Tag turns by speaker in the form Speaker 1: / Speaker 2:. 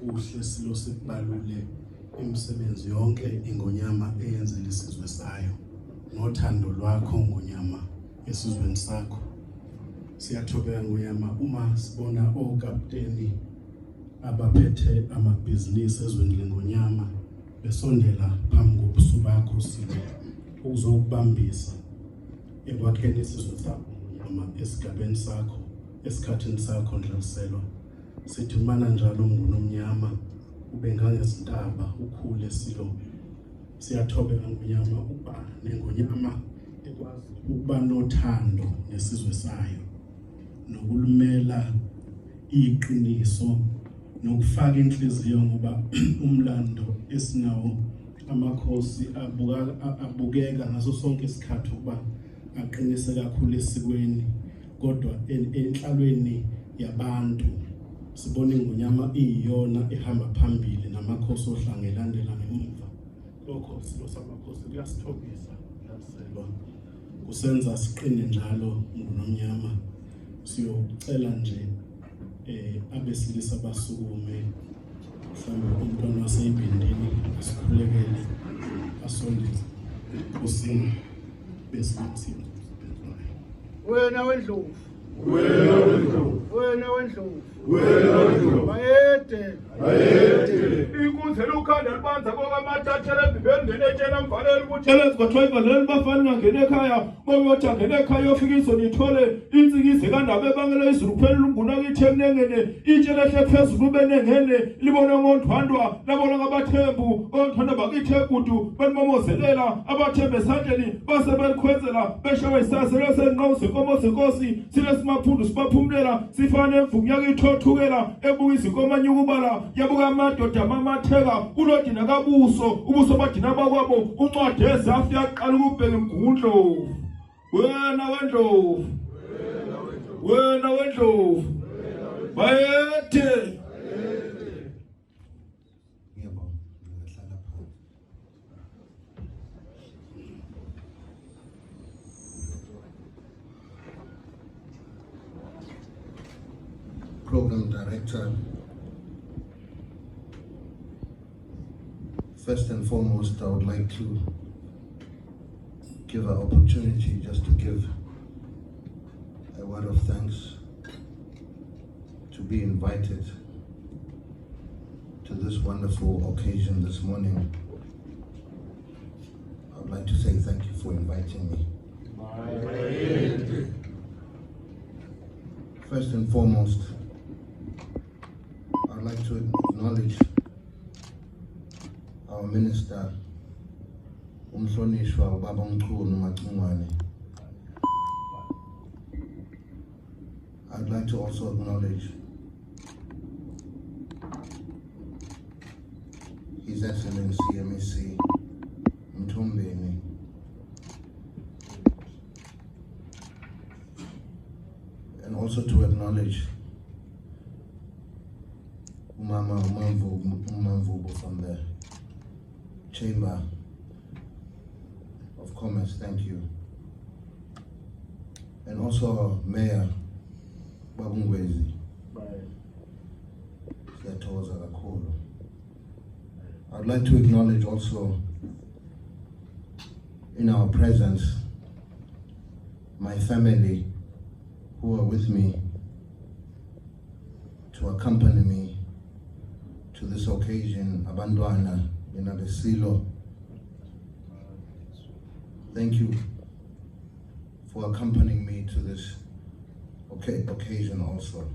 Speaker 1: uhle silo sikubalule imisebenzi yonke ingoNyama eyenzela isizwe sayo nothando lwakho ngoNyama esizweni sakho. Siyathobeka ngoNyama uma sibona okapteni abaphethe amabhizinisi ezweni lengoNyama besondela phambi kobuso bakho sibe ukuzokubambisa ekwakheni isizwe sakho ngoNyama esigabeni sakho esikhathini sakho ndlaliselwa. Sithi mana njalo uMnyama ube ngangezintaba ukhule silo. Siyathobeka ngoNyama uba nengoNyama ekwazi ukuba nothando nesizwe sayo nokulumela iqiniso nokufaka inhliziyo ngoba umlando esinawo amakhosi abukeka ngaso sonke isikhathi ukuba aqinise kakhulu esikweni kodwa enhlalweni yabantu sibona ingoNyama iyona ehamba phambili namakhosi ohlanga elandela ngemuva. Lokho silo samakhosi kuyasithobisa laselwa kusenza siqine njalo ngoNyama. Siyocela nje abesilisa basukume mhlawumbe umntwana waseyibindini asikhulekele asondeze usinga besilisa.
Speaker 2: Wena wendlovu, bayede inkunzi lukhanda libanza kokamathathele bibengene etshela mfanele ukuthi elezikothoyiva leli bafana ngene ekhaya boyothi angene ekhaya yofika izonithole intsikize kandabe bangele izulu kuphela lunguna kithi ekunengene itshele ehle phezulu benengene libona ngoNthwandwa labona ngabathembu oNthwandwa bakithi egudu benimomozelela abathembe esandleni basebelikhwenzela beshawe isaselo senqawuse inkomo zenkosi sile simaphundu sibaphumulela sifane emvunyaka ithothukela ebuyisa inkomo anyukubala yabuka amadoda amatheka kulodina kabuso ubuso badina bakwabo uncwadi ezafi yaqala ukubheka imgundlo. Wena wendlovu bayethe
Speaker 3: Program Director. First and foremost, I would like to give an opportunity just to give a word of thanks to be invited to this wonderful occasion this morning. I would like to say thank you for inviting me. First and foremost, I'd like to acknowledge our Minister, uMhlonishwa Ubaba uMchunu Macingwane. I'd like to also acknowledge His Excellency MEC Mthombeni. And also to acknowledge Umama uMamvubu from the Chamber of Commerce, thank you. And also Mayor Babungwezi. I'd like to acknowledge also in our presence my family who are with me to accompany me to this occasion, Abantwana Besilo. Thank you for accompanying me to this occasion also.